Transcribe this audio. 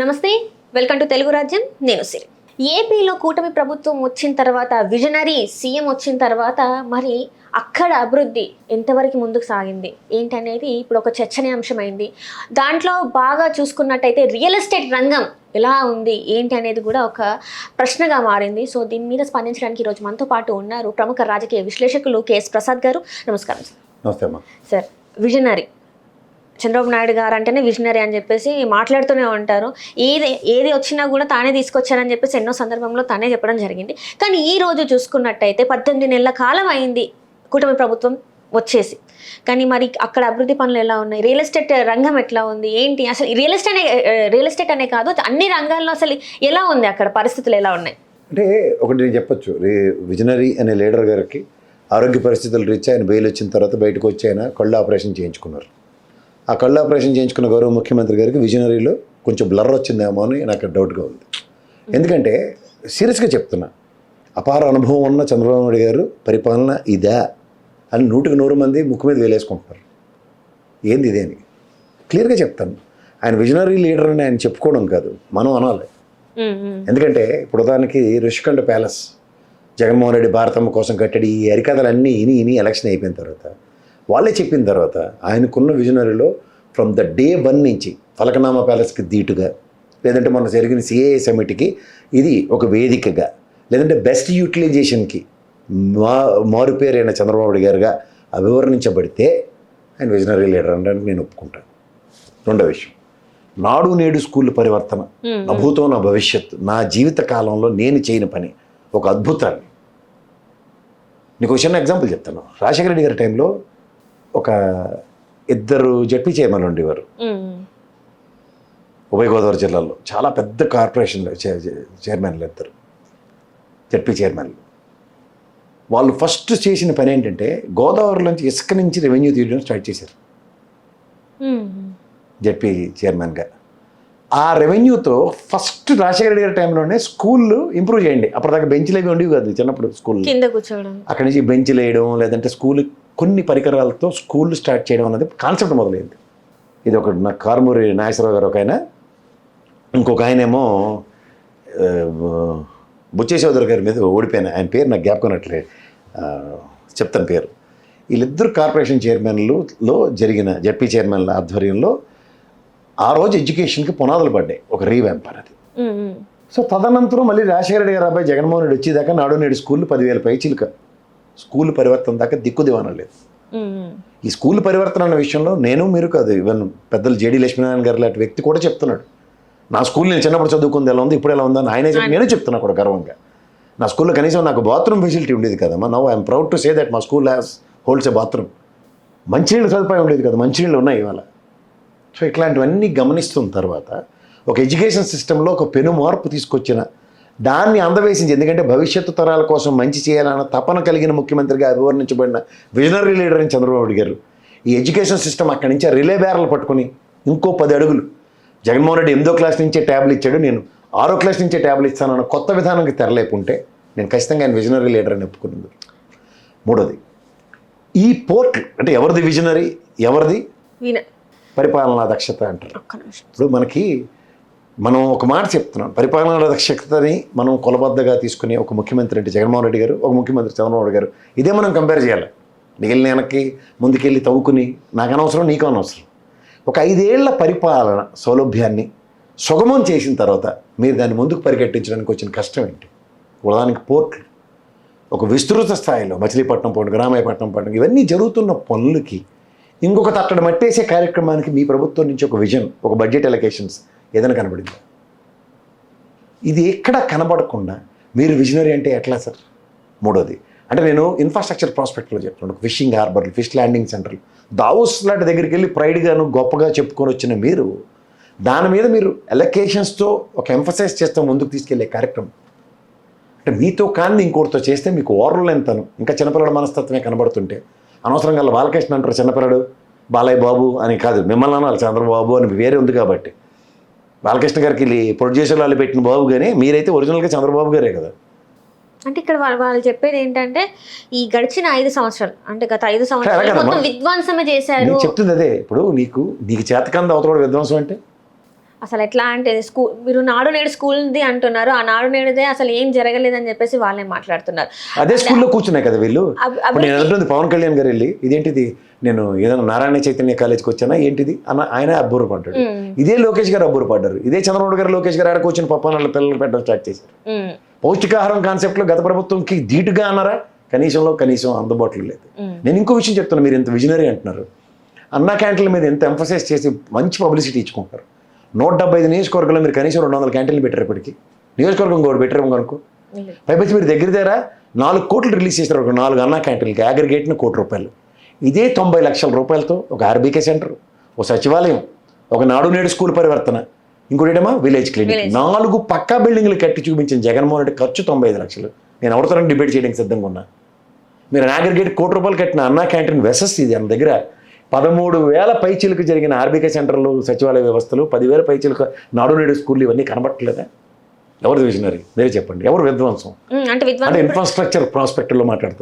నమస్తే, welcome to Telugu రాజ్యం. నేను సిరి. ఏపీలో కూటమి ప్రభుత్వం వచ్చిన తర్వాత, విజనరీ సీఎం వచ్చిన తర్వాత మరి అక్కడ అభివృద్ధి ఎంతవరకు ముందుకు సాగింది ఏంటనేది ఇప్పుడు ఒక చర్చనీయాంశమైంది. దాంట్లో బాగా చూసుకున్నట్టయితే రియల్ ఎస్టేట్ రంగం ఎలా ఉంది ఏంటి అనేది కూడా ఒక ప్రశ్నగా మారింది. సో దీని మీద స్పందించడానికి ఈరోజు మనతో పాటు ఉన్నారు ప్రముఖ రాజకీయ విశ్లేషకులు కేఎస్ ప్రసాద్ గారు. నమస్కారం సార్. నమస్తే అమ్మా. సార్, విజనరీ చంద్రబాబు నాయుడు గారు అంటేనే విజనరీ అని చెప్పేసి మాట్లాడుతూనే ఉంటారు. ఏది వచ్చినా కూడా తానే తీసుకొచ్చారని చెప్పేసి ఎన్నో సందర్భంలో తానే చెప్పడం జరిగింది. కానీ ఈ రోజు చూసుకున్నట్టయితే 18 నెలల కాలం అయింది కూటమి ప్రభుత్వం వచ్చేసి. కానీ మరి అక్కడ అభివృద్ధి పనులు ఎలా ఉన్నాయి, రియల్ ఎస్టేట్ రంగం ఎట్లా ఉంది ఏంటి, అసలు రియల్ ఎస్టేట్ అనే కాదు అన్ని రంగాల్లో అసలు ఎలా ఉంది, అక్కడ పరిస్థితులు ఎలా ఉన్నాయి? అంటే ఒకటి నేను చెప్పొచ్చు, విజనరీ అనే లీడర్ గారికి ఆరోగ్య పరిస్థితులు రీత్యా ఆయన బెయిల్ వచ్చిన తర్వాత బయటకు వచ్చి ఆయన కళ్ళు ఆపరేషన్ చేయించుకున్నారు. ఆ కళ్ళు ఆపరేషన్ చేయించుకున్న గౌరవ ముఖ్యమంత్రి గారికి విజనరీలో కొంచెం బ్లర్ వచ్చిందేమో అని నాకు డౌట్గా ఉంది. ఎందుకంటే సీరియస్గా చెప్తున్నా, అపార అనుభవం ఉన్న చంద్రబాబు నాయుడు గారు పరిపాలన ఇదా అని 100 మంది ముక్కు మీద వేలేసుకుంటున్నారు. ఏంది ఇదే అని క్లియర్గా చెప్తాను. ఆయన విజనరీ లీడర్ అని ఆయన చెప్పుకోవడం కాదు, మనం అనాలి. ఎందుకంటే ఇప్పుడు ఉదాహరణకి రుషికొండ ప్యాలెస్ జగన్మోహన్ రెడ్డి భారతమ్మ కోసం కట్టడి ఈ అరికథలన్నీ ఇని ఎలక్షన్ అయిపోయిన తర్వాత వాళ్ళే చెప్పిన తర్వాత ఆయనకున్న విజనరీలో ఫ్రమ్ ద డే 1 నుంచి ఫలకనామా ప్యాలెస్కి ధీటుగా, లేదంటే మన జరిగిన సిఏఏ సమిట్కి ఇది ఒక వేదికగా, లేదంటే బెస్ట్ యూటిలైజేషన్కి మారుపేరైన చంద్రబాబు గారుగా అభివర్ణించబడితే ఆయన విజనరీ లీడర్ అంటే నేను ఒప్పుకుంటాను. రెండో విషయం, నాడు నేడు స్కూల్ పరివర్తన, నా భూతో నా భవిష్యత్తు, నా జీవిత కాలంలో నేను చేయని పని, ఒక అద్భుతాన్ని. నీకు చిన్న ఎగ్జాంపుల్ చెప్తాను. రాజశేఖర రెడ్డి గారి టైంలో ఒక 2 జడ్పీ చైర్మన్లు ఉండేవారు ఉభయ గోదావరి జిల్లాలో. చాలా పెద్ద కార్పొరేషన్లో చైర్మన్లు 2 జడ్పీ చైర్మన్లు. వాళ్ళు ఫస్ట్ చేసిన పని ఏంటంటే గోదావరిలోంచి ఇసుక నుంచి రెవెన్యూ తీయడం స్టార్ట్ చేశారు జడ్పీ చైర్మన్గా. ఆ రెవెన్యూతో ఫస్ట్ రాజశేఖర రెడ్డి గారి టైంలోనే స్కూళ్ళు ఇంప్రూవ్ చేయండి. అప్పటిదాకా బెంచ్లు అవి ఉండేవి కాదు చిన్నప్పుడు స్కూల్ కింద కూర్చోవడం, అక్కడి నుంచి బెంచ్లు వేయడం, లేదంటే స్కూల్ కొన్ని పరికరాలతో స్కూల్ స్టార్ట్ చేయడం అనేది కాన్సెప్ట్ మొదలైంది. ఇది ఒకటి నాకు కారుమూరి నాగేశ్వరరావు గారు ఒక ఆయన, ఇంకొక ఆయన ఏమో బుచ్చేశ్వర గారి మీద ఓడిపోయిన ఆయన పేరు నాకు జ్ఞాపకం చెప్తాను పేరు. వీళ్ళిద్దరు కార్పొరేషన్ చైర్మన్లలో జరిగిన జడ్పీ చైర్మన్ల ఆధ్వర్యంలో ఆ రోజు ఎడ్యుకేషన్కి పునాదులు పడ్డాయి, ఒక రీవ్యాంప్ అనేది. సో తదనంతరం మళ్ళీ రాజశేఖర రెడ్డి గారు అబ్బాయి జగన్మోహన్ రెడ్డి వచ్చేదాకా నాడు నేడు స్కూళ్ళు 10,000 పైచిలుక స్కూల్ పరివర్తన దాకా దిక్కు దివానం లేదు. ఈ స్కూల్ పరివర్తన అన్న విషయంలో నేను మీరు కాదు, ఈవెన్ పెద్దలు జేడీ లక్ష్మీనారాయణ గారు లాంటి వ్యక్తి కూడా చెప్తున్నాడు. నా స్కూల్ నేను చిన్నప్పుడు చదువుకుంది ఎలా ఉంది, ఇప్పుడు ఎలా ఉందని ఆయనే చెప్పి నేను చెప్తున్నా కూడా గర్వంగా. నా స్కూల్లో కనీసం నాకు బాత్రూమ్ ఫెసిలిటీ ఉండేది కదమ్మా. Now I'm proud to say that మా school has holds a bathroom. మంచినీళ్ళు సదుపాయం ఉండేది కదా, మంచినీళ్ళు ఉన్నాయి ఇవాళ. సో ఇట్లాంటివన్నీ గమనిస్తున్న తర్వాత ఒక ఎడ్యుకేషన్ సిస్టంలో ఒక పెను మార్పు తీసుకొచ్చిన దాన్ని అందవేసింది. ఎందుకంటే భవిష్యత్తు తరాల కోసం మంచి చేయాలన్న తపన కలిగిన ముఖ్యమంత్రిగా అభివర్ణించబడిన విజనరీ లీడర్ అని చంద్రబాబు గారు ఈ ఎడ్యుకేషన్ సిస్టమ్ అక్కడి నుంచి రిలే బ్యారలు పట్టుకుని ఇంకో 10 అడుగులు జగన్మోహన్ రెడ్డి 8వ క్లాస్ నుంచే ట్యాబ్లు ఇచ్చాడు, నేను 6వ క్లాస్ నుంచే ట్యాబ్లు ఇస్తానన్న కొత్త విధానానికి తెరలేపుంటే నేను ఖచ్చితంగా ఆయన విజనరీ లీడర్ అని ఒప్పుకున్నాను. మూడోది, ఈ పోర్టల్ అంటే ఎవరిది విజనరీ, ఎవరిది పరిపాలనా దక్షత అంటారు. ఇప్పుడు మనం ఒక మాట చెప్తున్నాం, పరిపాలనా దక్షతని మనం కొలబద్దగా తీసుకుని ఒక ముఖ్యమంత్రి అంటే జగన్మోహన్ రెడ్డి గారు, ఒక ముఖ్యమంత్రి చంద్రబాబు గారు, ఇదే మనం కంపేర్ చేయాలి. మిగిలిన వెనక్కి ముందుకెళ్ళి తవ్వుకుని నాకు అనవసరం నీకు అనవసరం. ఒక 5 ఏళ్ల పరిపాలన సౌలభ్యాన్ని సుగమం చేసిన తర్వాత మీరు దాన్ని ముందుకు పరిగెట్టించడానికి వచ్చిన కష్టం ఏంటి? ఉదాహరణకి పోర్ట్లు ఒక విస్తృత స్థాయిలో మచిలీపట్నం పోర్టు, గ్రామాయపట్నం పోర్టు, ఇవన్నీ జరుగుతున్న పనులకి ఇంకొక తట్టడి మట్టేసే కార్యక్రమానికి మీ ప్రభుత్వం నుంచి ఒక విజన్, ఒక బడ్జెట్ అలొకేషన్స్ ఏదైనా కనబడిందా? ఇది ఎక్కడ కనబడకుండా మీరు విజనరీ అంటే ఎట్లా సార్? మూడోది, అంటే నేను ఇన్ఫ్రాస్ట్రక్చర్ ప్రాస్పెక్ట్లో చెప్తున్నాను. ఒక ఫిషింగ్ హార్బర్లు, ఫిష్ ల్యాండింగ్ సెంటర్లు, దావోస్ లాంటి దగ్గరికి వెళ్ళి ప్రైడ్గాను గొప్పగా చెప్పుకొని వచ్చిన మీరు దాని మీద మీరు అలొకేషన్స్తో ఒక ఎంఫసైజ్ చేస్తూ ముందుకు తీసుకెళ్లే కార్యక్రమం అంటే మీతో కానీ ఇంకోటితో చేస్తే మీకు ఓవరాల్ ఎంతను ఇంకా చిన్నపిల్లల మనస్తత్వమే కనబడుతుంటే అనవసరంగా బాలకృష్ణ అంటారు చిన్నపిల్లడు బాలయ్య బాబు అని కాదు, మిమ్మల్ని అనాలి చంద్రబాబు అని వేరే ఉంది కాబట్టి. బాలకృష్ణ గారికి ప్రొడ్యూసర్ వాళ్ళు పెట్టిన బాబు కానీ మీరైతే ఒరిజినల్గా చంద్రబాబు గారే కదా. అంటే ఇక్కడ వాళ్ళు చెప్పేది ఏంటంటే ఈ గడిచిన 5 సంవత్సరాలు అంటే గత 5 సంవత్సరాలు విధ్వంసమే చేశారు చెప్తుంది అదే. ఇప్పుడు నీకు చేతకంద అవతల విధ్వంసం అంటే అసలు ఎట్లా అంటే స్కూల్ మీరు నాడు నేడు స్కూల్ది అంటున్నారు, ఆ నాడు నేడుదే అసలు ఏం జరగలేదని చెప్పేసి వాళ్ళే మాట్లాడుతున్నారు. అదే స్కూల్లో కూర్చున్నాయి కదా వీళ్ళు. అబ్- ఇప్పుడు నేను అంటుంది పవన్ కళ్యాణ్ గారు వెళ్ళి ఇదేంటిది నేను ఏదైనా నారాయణ చైతన్య కాలేజ్కి వచ్చానా ఏంటిది అన్న ఆయన అబ్బూరపడ్డాడు. ఇదే లోకేష్ గారు అబ్బూరపడ్డారు. ఇదే చంద్రబాబు గారు లోకేష్ గారు ఆడకు వచ్చిన పప్పాన పిల్లలు పెట్టడం స్టార్ట్ చేశారు. పౌష్టికాహారం కాన్సెప్ట్లో గత ప్రభుత్వంకి ధీటుగా అన్నారా? కనీసం అందుబాటులో లేదు. నేను ఇంకో విషయం చెప్తున్నా, మీరు ఇంత విజనరీ అంటున్నారు. అన్నా క్యాంటీన్ల మీద ఎంత ఎంఫసైజ్ చేసి మంచి పబ్లిసిటీ ఇచ్చుకుంటారు. 175 నియోజకవర్గంలో మీరు కనీసం 200 క్యాంటీన్లు పెట్టారు. ఇప్పటికి నియోజకవర్గం ఇంకోటి పెట్టారు అనుకో. పైపచ్చి మీరు దగ్గర 4 కోట్లు రిలీజ్ చేశారు ఒక 4 అన్నా క్యాంటీన్లకి, అగ్రిగేట్ని ₹1 కోటి. ఇదే 90 లక్షల రూపాయలతో ఒక ఆర్బీకే సెంటర్, ఒక సచివాలయం, ఒక నాడు నేడు స్కూల్ పరివర్తన, ఇంకోటేమో విలేజ్ క్లినిక్, 4 పక్కా బిల్డింగ్లు కట్టి చూపించిన జగన్మోహన్ రెడ్డి ఖర్చు 95 లక్షలు. నేను ఎవరితో డిబేట్ చేయడానికి సిద్ధంగా ఉన్నా. మీరు అగ్రిగేట్ ₹1 కట్టిన అన్నా క్యాంటీన్ వెసస్ ఇది అన్న దగ్గర 13,000 పైచీలకు జరిగిన ఆర్బీకే సెంటర్లు, సచివాలయ వ్యవస్థలు, 10,000 పైచీలకు నాడు నేడు స్కూళ్ళు, ఇవన్నీ కనబట్టలేదా? ఎవరు విజనరీ మీరే చెప్పండి, ఎవరు విధ్వంసం? అంటే అంటే ఇన్ఫ్రాస్ట్రక్చర్ ప్రాస్పెక్ట్లో మాట్లాడుతున్నారు.